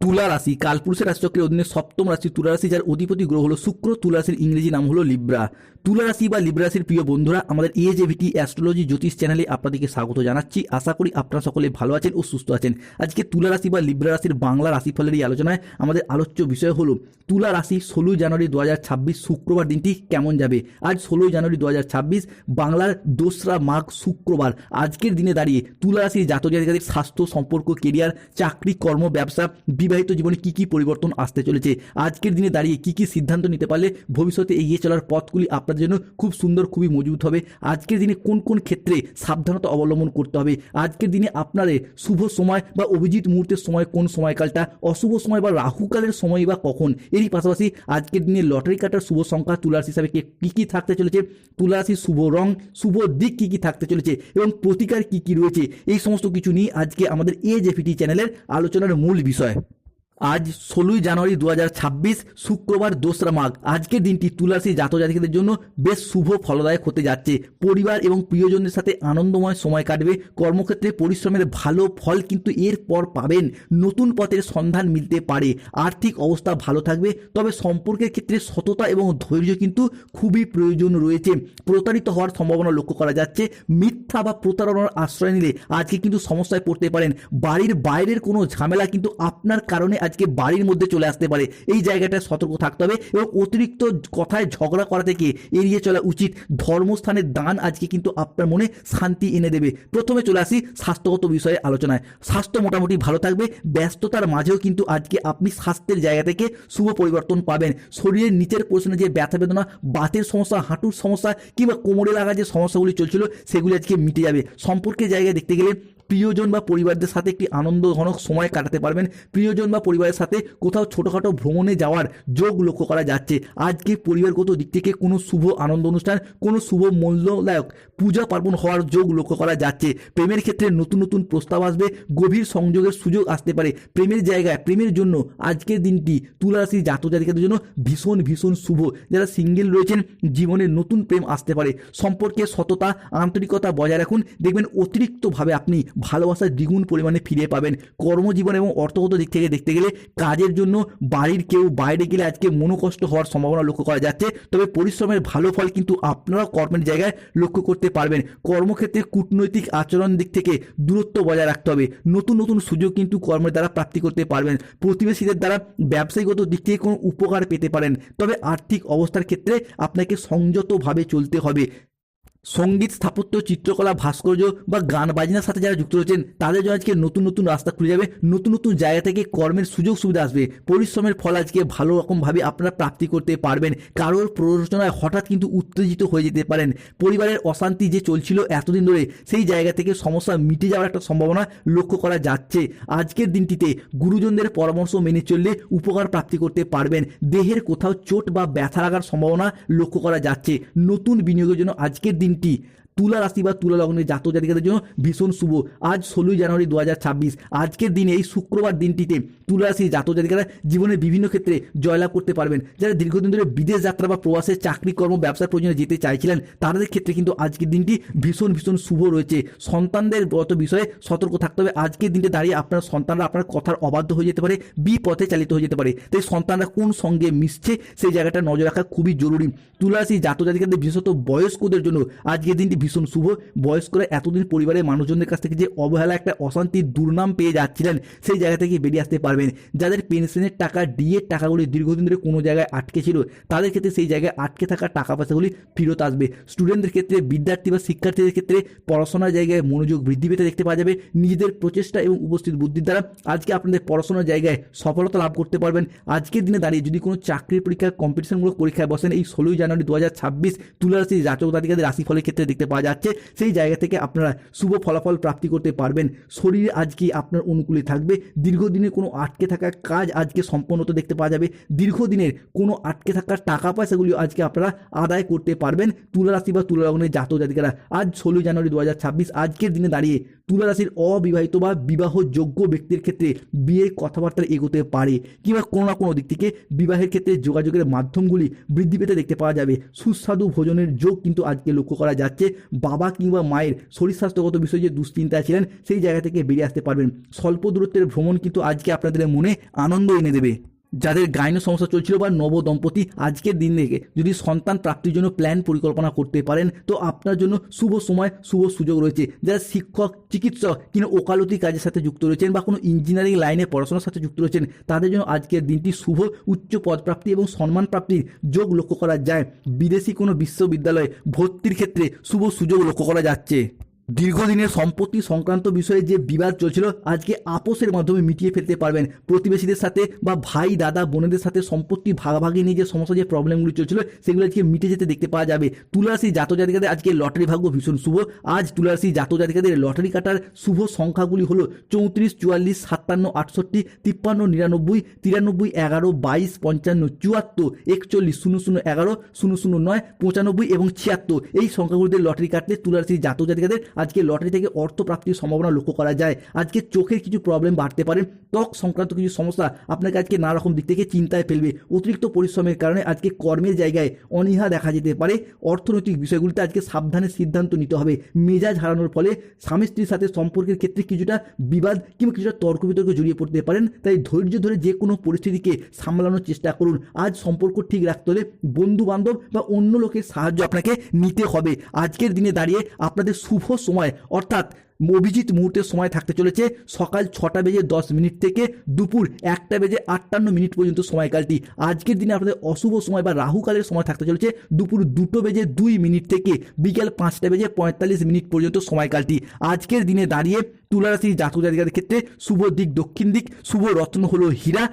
তুলা রাশি কালপুরুষের রাশিচক্রের অধীনে সপ্তম রাশি তুলা রাশি, যার অধিপতি গ্রহ হলো শুক্র। তুলা রাশির ইংরেজি নাম হলো লিব্রা। তুলা রাশি বা লিব্রা রাশির প্রিয় বন্ধুরা, আমাদের এজেভিটি অ্যাস্ট্রোলজি জ্যোতিষ চ্যানেলে আপনাদেরকে স্বাগত জানাচ্ছি। আশা করি আপনারা সকলে ভালো আছেন ও সুস্থ আছেন। আজকে তুলা রাশি বা লিব্রা রাশির বাংলা রাশিফলের এই আলোচনায় আমাদের আলোচ্য বিষয় হলো তুলা রাশি 16 জানুয়ারি 2026 শুক্রবার দিনটি কেমন যাবে। আজ 16 জানুয়ারি 2026 বাংলার 2রা মাঘ শুক্রবার। আজকের দিনে দাঁড়িয়ে তুলা রাশির জাতক জাতিকাদের স্বাস্থ্য, সম্পর্ক, কেরিয়ার, চাকরি, কর্ম, ব্যবসা, বিবাহিত জীবনে কি কি পরিবর্তন আসতে চলেছে, আজকের দিনে দাঁড়িয়ে কি কি সিদ্ধান্ত নিতে পারলে ভবিষ্যতে এগিয়ে চলার পথগুলি আপনাদের জন্য খুব সুন্দর, খুবই মজবুত হবে, আজকের দিনে কোন কোন ক্ষেত্রে সাবধানতা অবলম্বন করতে হবে, আজকের দিনে আপনাদের শুভ সময় বা অভিজিৎ মুহূর্তের সময় কোন সময়কালটা, অশুভ সময় বা রাহুকালের সময় বা কখন, এরই পাশাপাশি আজকের দিনে লটারি কাটার শুভ সংখ্যা তুলা রাশি হিসাবে কি কি থাকতে চলেছে, তুলা রাশির শুভ রং, শুভ দিক কি কি থাকতে চলেছে এবং প্রতিকার কি কি রয়েছে, এই সমস্ত কিছু নিয়ে আজকে আমাদের এজেভিটি চ্যানেলের আলোচনার মূল বিষয়। আজ 16 জানুয়ারি 2026 শুক্রবার 2রা মাঘ। আজকের দিনটি তুলা রাশি জাতক জাতিকাদের জন্য বেশ শুভ ফলদায়ক হতে যাচ্ছে। পরিবার এবং প্রিয়জনদের সাথে আনন্দময় সময় কাটবে। কর্মক্ষেত্রে পরিশ্রমের ভালো ফল কিন্তু এরপর পাবেন। নতুন পথের সন্ধান মিলতে পারে। আর্থিক অবস্থা ভালো থাকবে, তবে সম্পর্কের ক্ষেত্রে সততা এবং ধৈর্য কিন্তু খুবই প্রয়োজন রয়েছে। প্রতারিত হওয়ার সম্ভাবনা লক্ষ্য করা যাচ্ছে। মিথ্যা বা প্রতারণার আশ্রয় নিলে আজকে কিন্তু সমস্যায় পড়তে পারেন। বাড়ির বাইরের কোনো ঝামেলা কিন্তু আপনার কারণে আজকে বাড়ির মধ্যে চলে আসতে পারে। এই জায়গাটায় সতর্ক থাকতে হবে এবং অতিরিক্ত কথায় ঝগড়া করা থেকে এড়িয়ে চলা উচিত। ধর্মস্থানের দান আজকে কিন্তু আপনার মনে শান্তি এনে দেবে। প্রথমে চলে আসি স্বাস্থ্যগত বিষয়ে আলোচনায়। স্বাস্থ্য মোটামুটি ভালো থাকবে। ব্যস্ততার মাঝেও কিন্তু আজকে আপনি স্বাস্থ্যের জায়গা থেকে শুভ পরিবর্তন পাবেন। শরীরের নিচের পোর্শনে যে ব্যথা বেদনা, বাতের সমস্যা, হাঁটুর সমস্যা কিংবা কোমরে লাগা যে সমস্যাগুলি চলছিল সেগুলি আজকে মিটে যাবে। সম্পর্কের জায়গায় দেখতে গেলে প্রিয়জন বা পরিবারদের সাথে একটি আনন্দঘন সময় কাটাতে পারবেন। প্রিয়জন বা পরিবারের সাথে কোথাও ছোটোখাটো ভ্রমণে যাওয়ার যোগ লক্ষ্য করা যাচ্ছে। আজকে পরিবারগত দিক থেকে কোনো শুভ আনন্দ অনুষ্ঠান, কোনো শুভ মূল্যদায়ক পূজা পার্বণ হওয়ার যোগ লক্ষ্য করা যাচ্ছে। প্রেমের ক্ষেত্রে নতুন নতুন প্রস্তাব আসবে, গভীর সংযোগের সুযোগ আসতে পারে। প্রেমের জায়গায় প্রেমের জন্য আজকের দিনটি তুলা রাশির জাতক জাতিকাদের জন্য ভীষণ ভীষণ শুভ। যারা সিঙ্গেল রয়েছেন জীবনে নতুন প্রেম আসতে পারে। সম্পর্কে সততা, আন্তরিকতা বজায় রাখুন। দেখবেন অতিরিক্তভাবে আপনি ভালোবাসার দ্বিগুণ পরিমাণে ফিরে পাবেন। কর্মজীবন এবং অর্থগত দিক থেকে দেখতে গেলে কাজের জন্য বাড়ির কেউ বাইরে গেলে আজকে মনোকষ্ট হওয়ার সম্ভাবনা লক্ষ্য করা যাচ্ছে। তবে পরিশ্রমের ভালো ফল কিন্তু আপনারা কর্মের জায়গায় লক্ষ্য করতে পারবেন। কর্মক্ষেত্রে কূটনৈতিক আচরণ দিক থেকে দূরত্ব বজায় রাখতে হবে। নতুন নতুন সুযোগ কিন্তু কর্মের দ্বারা প্রাপ্তি করতে পারবেন। প্রতিবেশীদের দ্বারা ব্যবসায়িকগত দিক থেকে কোনো উপকার পেতে পারেন। তবে আর্থিক অবস্থার ক্ষেত্রে আপনাকে সংযতভাবে চলতে হবে। সঙ্গীত, স্থাপত্য, চিত্রকলা, ভাস্কর্য বা গান বাজনার সাথে যারা যুক্ত রয়েছেন তাদের জন্য আজকে নতুন নতুন রাস্তা খুলে যাবে। নতুন নতুন জায়গা থেকে কর্মের সুযোগ সুবিধা আসবে। পরিশ্রমের ফল আজকে ভালো রকমভাবে আপনারা প্রাপ্তি করতে পারবেন। কারোর প্ররোচনায় হঠাৎ কিন্তু উত্তেজিত হয়ে যেতে পারেন। পরিবারের অশান্তি যে চলছিল এতদিন ধরে সেই জায়গা থেকে সমস্যা মিটে যাওয়ার একটা সম্ভাবনা লক্ষ্য করা যাচ্ছে। আজকের দিনটিতে গুরুজনদের পরামর্শ মেনে চললে উপকার প্রাপ্তি করতে পারবেন। দেহের কোথাও চোট বা ব্যথা লাগার সম্ভাবনা লক্ষ্য করা যাচ্ছে। নতুন বিনিয়োগের জন্য আজকের দিনটি তুলা রাশি বা তুলা লগ্নের জাতক জাতিকাদের জন্য ভীষণ শুভ। আজ 16 জানুয়ারি 2026 আজকের দিনে এই শুক্রবার দিনটিতে তুলা রাশির জাতক জাতিকারা জীবনের বিভিন্ন ক্ষেত্রে জয়লাভ করতে পারবেন। যারা দীর্ঘদিন ধরে বিদেশ যাত্রা বা প্রবাসে চাকরি, কর্ম, ব্যবসার প্রয়োজনে যেতে চাইছিলেন তাদের ক্ষেত্রে কিন্তু আজকের দিনটি ভীষণ ভীষণ শুভ রয়েছে। সন্তানদের গত বিষয়ে সতর্ক থাকতে হবে। আজকের দিনটি দাঁড়িয়ে আপনার সন্তানরা আপনার কথার অবাধ্য হয়ে যেতে পারে, বিপথে চালিত হয়ে যেতে পারে। তাই সন্তানরা কোন সঙ্গে মিশছে সেই জায়গাটা নজর রাখা খুবই জরুরি। তুলা রাশির জাতক জাতিকাদের বিশেষত বয়স্কদের জন্য আজকের দিনটি ভীষণ শুভ। বয়স্করা এতদিন পরিবারের মানুষজনদের কাছ থেকে যে অবহেলা, একটা অশান্তির দুর্নাম পেয়ে যাচ্ছিলেন সেই জায়গা থেকে বেরিয়ে আসতে পারবেন। যাদের পেনশনের টাকা, ডিএর টাকাগুলি দীর্ঘদিন ধরে কোনো জায়গায় আটকে ছিল তাদের ক্ষেত্রে সেই জায়গায় আটকে থাকা টাকা পয়সাগুলি ফেরত আসবে। স্টুডেন্টদের ক্ষেত্রে, বিদ্যার্থী বা শিক্ষার্থীদের ক্ষেত্রে পড়াশোনার জায়গায় মনোযোগ বৃদ্ধি পেতে দেখতে পাওয়া যাবে। নিজেদের প্রচেষ্টা এবং উপস্থিত বুদ্ধির দ্বারা আজকে আপনাদের পড়াশোনার জায়গায় সফলতা লাভ করতে পারবেন। আজকের দিনে দাঁড়িয়ে যদি কোনো চাকরির পরীক্ষা, কম্পিটিশনমূলক পরীক্ষায় বসেন এই 16 জানুয়ারি 2026 তুলা রাশির জাতক জাতিকাদের রাশিফলের ক্ষেত্রে দেখতে পাওয়া যাচ্ছে সেই জায়গা থেকে আপনারা শুভ ফলাফল প্রাপ্তি করতে পারবেন। শরীর আজকে আপনার অনুকূলে থাকবে। দীর্ঘদিনের কোনো আটকে থাকা কাজ আজকে সম্পন্ন হতে দেখতে পাওয়া যাবে। দীর্ঘদিনের কোনো আটকে থাকা টাকা পয়সাগুলি আজকে আপনারা আদায় করতে পারবেন। তুলা রাশি বা তুলা লগ্নের জাতক জাতিকারা আজ 16 জানুয়ারি 2026 আজকের দিনে দাঁড়িয়ে তুলা রাশির অবিবাহিত বা বিবাহযোগ্য ব্যক্তির ক্ষেত্রে বিয়ের কথাবার্তা এগোতে পারে, কিংবা কোনো না কোনো দিক থেকে বিবাহের ক্ষেত্রে যোগাযোগের মাধ্যমগুলি বৃদ্ধি পেতে দেখতে পাওয়া যাবে। সুস্বাদু ভোজনের যোগ কিন্তু আজকে লক্ষ্য করা যাচ্ছে। বাবা কিংবা মায়ের শরীর স্বাস্থ্যগত বিষয়ে যে দুশ্চিন্তা ছিলেন সেই জায়গা থেকে বেরিয়ে আসতে পারবেন। স্বল্প দূরত্বের ভ্রমণ কিন্তু আজকে আপনাদের মনে আনন্দ এনে দেবে। যাদের গাইনো সমস্যা চলছিল বা নবদম্পতি আজকের দিন থেকে যদি সন্তান প্রাপ্তির জন্য প্ল্যান পরিকল্পনা করতে পারেন তো আপনার জন্য শুভ সময়, শুভ সুযোগ রয়েছে। যারা শিক্ষক, চিকিৎসক কিংবা ওকালতি কাজের সাথে যুক্ত রয়েছেন বা কোনো ইঞ্জিনিয়ারিং লাইনে পড়াশোনার সাথে যুক্ত রয়েছেন তাদের জন্য আজকের দিনটি শুভ, উচ্চ পদপ্রাপ্তি এবং সম্মান প্রাপ্তির যোগ লক্ষ্য করা যায়। বিদেশি কোনো বিশ্ববিদ্যালয়ে ভর্তির ক্ষেত্রে শুভ সুযোগ লক্ষ্য করা যাচ্ছে। দীর্ঘদিনের সম্পত্তি সংক্রান্ত বিষয়ে যে বিবাদ চলছিল আজকে আপোষের মাধ্যমে মিটিয়ে ফেলতে পারবেন। প্রতিবেশীদের সাথে বা ভাই, দাদা, বোনেদের সাথে সম্পত্তি ভাগাভাগি নিয়ে যে সমস্যা, যে প্রবলেমগুলি চলছিল সেগুলো আজকে মিটে যেতে দেখতে পাওয়া যাবে। তুলা রাশি জাতক জাতিকাদের আজকে লটারি ভাগ্য ভীষণ শুভ। আজ তুলা রাশি জাতক জাতিকাদের লটারি কাটার শুভ সংখ্যাগুলি হলো 34, 44, 57, 68, 53, 99, 93, 11, 22, 55, 74, 41, 00, 11, 009, 95 এবং 76 এই সংখ্যাগুলিতে লটারি কাটলে তুলা রাশি জাতক জাতিকাদের আজকে লটারি থেকে অর্থ প্রাপ্তির সম্ভাবনা লক্ষ্য করা যায়। আজকে চোখের কিছু প্রবলেম বাড়তে পারে, ত্বক সংক্রান্ত কিছু সমস্যা আপনাকে আজকে নানা রকম দিক থেকে চিন্তায় ফেলবে। অতিরিক্ত পরিশ্রমের কারণে আজকে কর্মের জায়গায় অনীহা দেখা যেতে পারে। অর্থনৈতিক বিষয়গুলিতে আজকে সাবধানে সিদ্ধান্ত নিতে হবে। মেজাজ হারানোর ফলে স্বামী স্ত্রীর সাথে সম্পর্কের ক্ষেত্রে কিছুটা বিবাদ কিংবা কিছুটা তর্ক বিতর্কে জড়িয়ে পড়তে পারেন। তাই ধৈর্য ধরে যে কোনো পরিস্থিতিকে সামলানোর চেষ্টা করুন। আজ সম্পর্ক ঠিক রাখতে হলে বন্ধু বান্ধব বা অন্য লোকের সাহায্য আপনাকে নিতে হবে। আজকের দিনে দাঁড়িয়ে আপনাদের শুভ সময় অর্থাৎ অভিজিৎ মুহূর্তের সময় থাকতে চলেছে সকাল 6:10 থেকে দুপুর 1:58 পর্যন্ত সময়কালটি। আজকের দিনে আপনাদের অশুভ সময় বা রাহুকালের সময় থাকতে চলেছে দুপুর 2:02 থেকে বিকেল 5:45 পর্যন্ত সময়কালটি। আজকের দিনে দাঁড়িয়ে তুলা রাশির জাতক জাতিকাদের ক্ষেত্রে শুভ দিক দক্ষিণ দিক, শুভ রত্ন হলো হীরা।